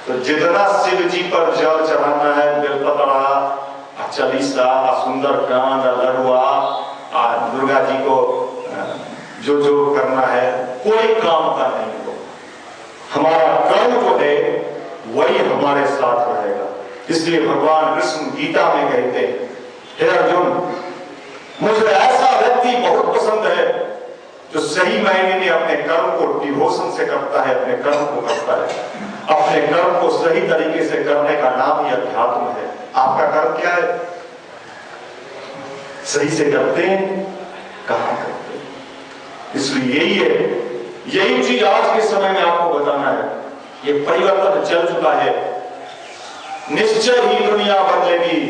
तो जितना शिव जी पर जल चढ़ाना है, बेलपतरा, चालीसा, सुंदर कांड, लड़ुआ, दुर्गा जी को जो जो करना है, कोई काम का नहीं हो। हमारा कर्म जो है वही हमारे साथ रहेगा। इसलिए भगवान कृष्ण गीता में कहते हैं, हे अर्जुन, मुझे ऐसा व्यक्ति बहुत पसंद है जो सही मायने में अपने कर्म को डिवोशन से करता है, अपने कर्म को करता है। अपने कर्म को सही तरीके से करने का नाम ही अध्यात्म है। आपका कर्म क्या है? सही से करते हैं? कहां करते हैं? इसलिए यही है, यही चीज आज के समय में आपको बताना है। ये परिवर्तन चल चुका है, निश्चय ही दुनिया बदलेगी,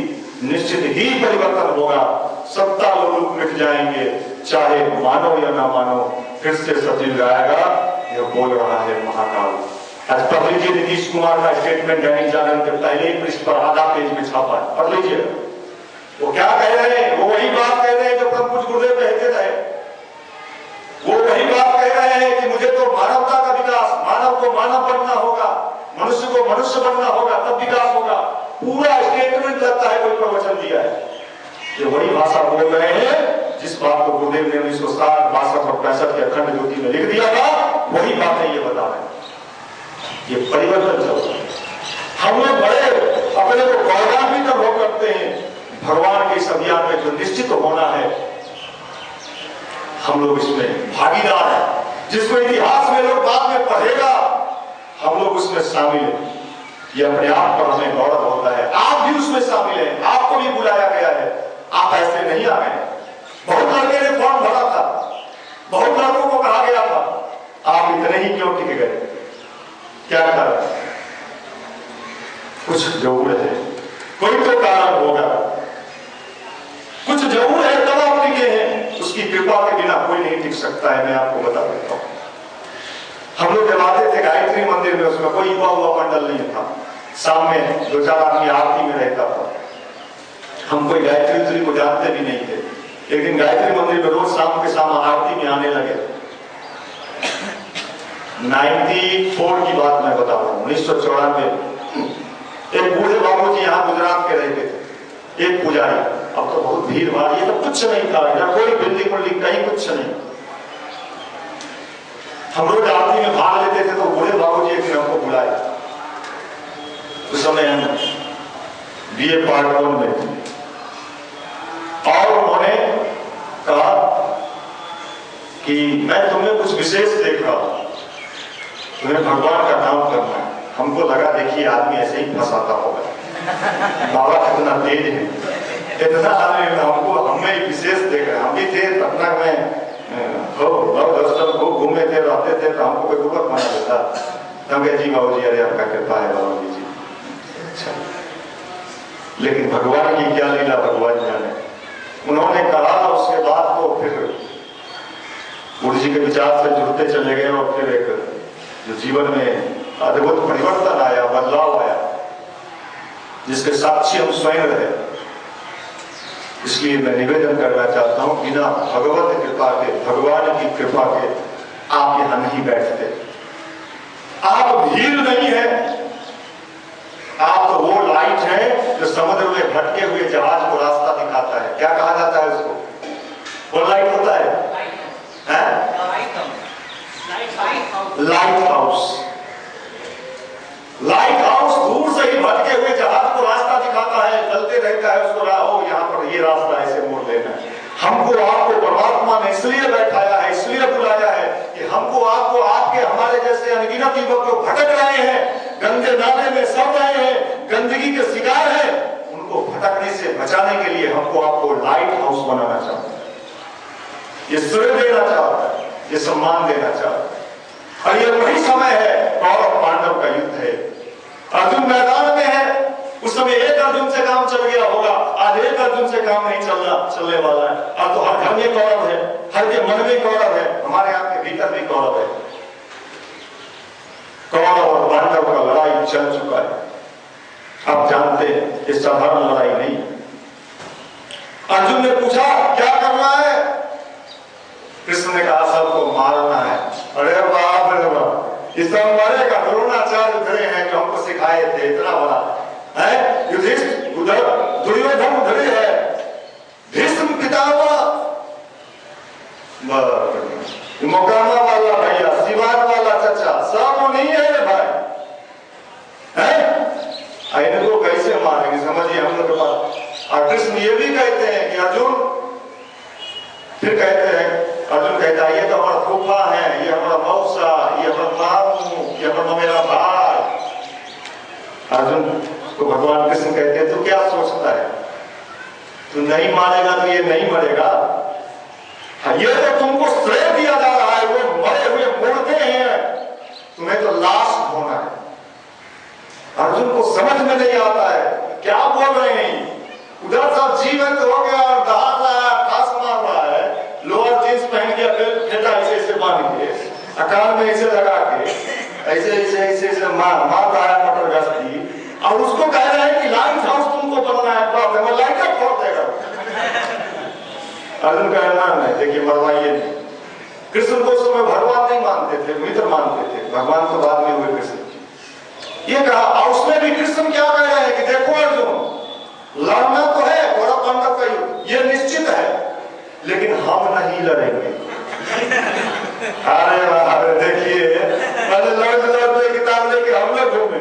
निश्चित ही परिवर्तन होगा। सत्ता लोग मिट जाएंगे, चाहे मानो या ना मानो। फिर से सचिव आएगा, ये बोल रहा है महाकाल। आज पढ़ लीजिए नीतीश कुमार का स्टेटमेंट, दैनिक जागरण के पहले ही पृष्ठ पर आधा पेज में छापा है, पढ़ लीजिए। वो क्या कह रहे हैं? वो वही बात कह रहे हैं जो ब्रह्म कुछ गुरुदेव कहते रहे। वो वही बात कह रहे हैं कि मुझे तो मानवता का विकास, मानव को मानव बनना होगा, मनुष्य को मनुष्य बनना होगा, तब विकास होगा। पूरा स्टेटमेंट लगता है कोई प्रवचन दिया है। ये वही भाषा बोल रहे हैं जिस बात को गुरुदेव ने 1960, 62 और 65 के अखंड ज्योति में लिख दिया था, वही बातें ये बता रहे हैं। ये परिवर्तन चल रहा है। हम लोग बड़े अपने को गौरवान्वित अनुभव करते हैं भगवान के इस अभियान में जो निश्चित होना है, हम लोग इसमें भागीदार हैं। जिसको इतिहास में लोग बाद में पढ़ेगा, हम लोग उसमें शामिल हैं। ये अपने आप पर हमें गौरव होता है। आप भी उसमें शामिल हैं, आपको भी बुलाया गया है। आप ऐसे नहीं आ गए। बहुत लड़के ने फॉर्म भरा था, बहुत लड़कों को कहा गया था, आप इतने ही क्यों टिक गए? क्या कारण? कुछ जरूर है, कोई तो कारण होगा। कुछ जरूर है तब आप टिके हैं। उसकी कृपा के बिना कोई नहीं टिक सकता है। मैं आपको बता देता हूं, हम लोग जब आते थे गायत्री मंदिर में, उसमें कोई युवा मंडल नहीं था। शाम में 2-4 आदमी आरती में रहता था। हम कोई गायत्री को जानते भी नहीं थे। एक दिन गायत्री मंदिर में रोज शाम के शाम आरती में आने लगे। 94 की बात मैं बता रहा हूँ, 1994। एक बूढ़े बाबू जी यहाँ गुजरात के रहते थे, एक पुजारी। अब तो बहुत भीड़ भाड़, ये तो कुछ नहीं था, या कोई बिल्डिंग बिल्डिंग कहीं कुछ नहीं। हम रोज आरती में भाग लेते थे, तो बूढ़े बाबू जी एक दिन हमको बुलाए। उस समय हम बीए पार्ट 1 में थे, और उन्होंने कहा कि मैं तुम्हें कुछ विशेष देख रहा हूं, तुम्हें भगवान का नाम करना है। हमको लगा देखिए आदमी ऐसे ही फंसाता होगा, बाबा कितना तेज है, इतना आदमी हमको हमें विशेष देख रहे। हम भी थे पटना में, खूब घूमे थे, रहते थे, तो हमको कोई गुरुवर बना देता। जी बाबू जी, अरे आपका कृपा है बाबा जी। अच्छा, लेकिन भगवान की क्या लीला भगवान जाने। उन्होंने कहा, उसके बाद तो फिर गुरु जी के विचार से जुड़ते चले गए, और फिर एक जो जीवन में अद्भुत परिवर्तन आया, बदलाव आया, जिसके साक्षी हम स्वयं रहे। इसलिए मैं निवेदन करना चाहता हूं, बिना भगवत कृपा के, भगवान की कृपा के आप यहां नहीं बैठते। आप भीड़ नहीं है, आप तो वो लाइट है जो समुद्र में भटके हुए जहाज को रास्ता दिखाता है। क्या कहा जाता है उसको? वो लाइट होता है, लाइट हाउस। लाइट हाउस दूर से ही भटके हुए जहाज को रास्ता दिखाता है, चलते रहता है उसको, यहाँ पर ये रास्ता ऐसे मोड़ लेना है। हमको आपको परमात्मा ने इसलिए बैठाया है, इसलिए बुलाया है कि हमको आपको, आपके हमारे जैसे अनगिनत युवक जो भटक रहे हैं, गंदे नाले में सड़ रहे हैं, गंदगी के शिकार हैं, उनको भटकने से बचाने के लिए हमको आपको लाइट हाउस बनाना चाहता है। ये श्रेय देना चाहता है, ये सम्मान देना चाहता है। और ये वही समय है, कौरव पांडव का युद्ध है। अर्जुन मैदान में है, उस समय एक अर्जुन से काम चल गया होगा, आज एक अर्जुन से काम नहीं चलने वाला है। अब तो हर घर में कौरव है, हर के मन में कौरव है, हमारे आपके भीतर भी कौरव है। कौरव और पांडव का लड़ाई चल चुका है। आप जानते हैं ये साधारण लड़ाई नहीं। अर्जुन ने पूछा क्या करना है? कृष्ण ने कहा सबको मारना है। अरे बाप रे बाप, इस मरेगा, द्रोणाचार्य खड़े हैं जो हमको सिखा दिखाए थे, इतना बड़ा है। युधिष्ठिर उधर, दुर्योधन उधर है, भीष्म पितामह, मोकामा वाला भैया, सिवान वाला चचा, सब नहीं है भाई, है इनको कैसे मारेंगे समझिए हम लोग के पास। और कृष्ण ये भी कहते हैं कि अर्जुन, फिर कहते हैं, अर्जुन कहता है ये तो हमारा फूफा है, ये हमारा मौसा, ये हमारा मामू, ये हमारा मेरा भाई। अर्जुन को भगवान कृष्ण कहते हैं तू क्या सोचता है, तू नहीं मानेगा तो ये नहीं मरेगा। ये तो तुमको श्रेय दिया जा रहा है, वो मरे हुए मुर्दे हैं, तुम्हें तो लाश होना है। अर्जुन को समझ में नहीं आता है क्या बोल रहे हैं। उधर सब जीवित हो गया और दहाड़ रहा है, ठास मार रहा है, लोअर जींस पहन के फेटा ऐसे ऐसे बांध के, अकाल में ऐसे लगा के, ऐसे ऐसे ऐसे ऐसे मार रहा है मटर गश्ती, और उसको कह रहे हैं कि लाइट हाउस तुमको बनना है, बाप रे वो लाइट फोड़ देगा। अर्जुन का नाम है, देखिए मरवाइए नहीं। कृष्ण को उस समय भगवान नहीं मानते थे, मित्र मानते थे, भगवान तो बाद में हुए कृष्ण। ये कहा, और उसमें भी कृष्ण क्या कह रहे हैं कि देखो अर्जुन, लड़ना तो है, बड़ा पांडव का युद्ध ये निश्चित है, लेकिन हम नहीं लड़ेंगे। अरे देखिए, लड़ते किताब लेके हम लोग घूमे,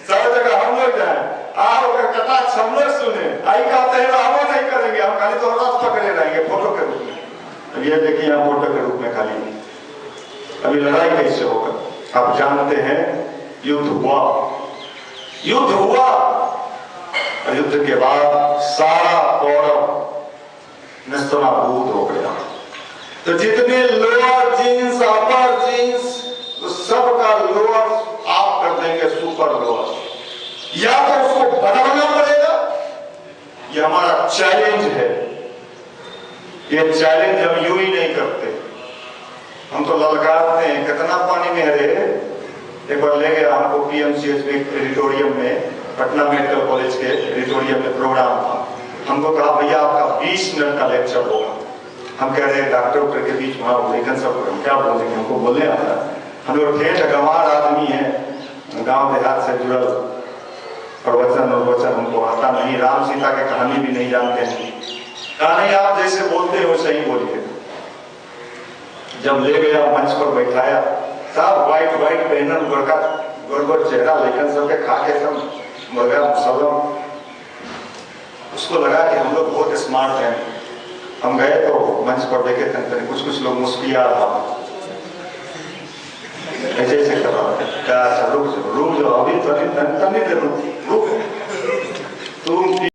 सब जगह हम लोग जाए, आओ कटाक्ष हम लोग सुने, आई कहते हैं हम नहीं करेंगे, हम खाली तो रथ पकड़े रहेंगे फोटो के रूप में। अब ये देखिए यहाँ फोटो के रूप में खाली, अभी लड़ाई कैसे होगा आप जानते हैं। युद्ध हुआ, युद्ध हुआ, और युद्ध के बाद सारा कौरव नेस्तनाबूद हो गया। तो जितने लोअर जींस, अपर जींस, तो सबका लोअर आप कर देंगे सुपर लोअर, या तो उसको बदलना पड़ेगा। ये हमारा चैलेंज है, ये चैलेंज हम यूं ही नहीं करते, हम तो ललकारते हैं। कितना पानी में है रे। एक बार ले गया हमको पीएमसीएच एडिटोरियम में, पटना मेडिकल कॉलेज के एडिटोरियम में प्रोग्राम था। हमको कहा भैया आपका 20 मिनट का लेक्चर होगा। हम कह रहे हैं डॉक्टर के बीच वहां लेकिन सब हम क्या बोलेंगे, हमको बोलने आता है। हम लोग ठेठ गंवार आदमी है, गांव देहात से जुड़ल, प्रवचन और वचन हमको आता नहीं, राम सीता की कहानी भी नहीं जानते हैं। कहा नहीं आप जैसे बोलते हो सही बोलिए। जब ले गया मंच पर बैठाया, सब व्हाइट व्हाइट पहनन, गोरका गोरगोर चेहरा, लेकिन सबके खा के सब मुर्गा मुसलम। उसको लगा कि हम लोग बहुत स्मार्ट हैं। हम गए तो मंच पर देखे थे, कुछ लोग मुस्कुरा रहा, ऐसे ऐसे कर रहा था। क्या रुक जो अभी तो नहीं रुक तुम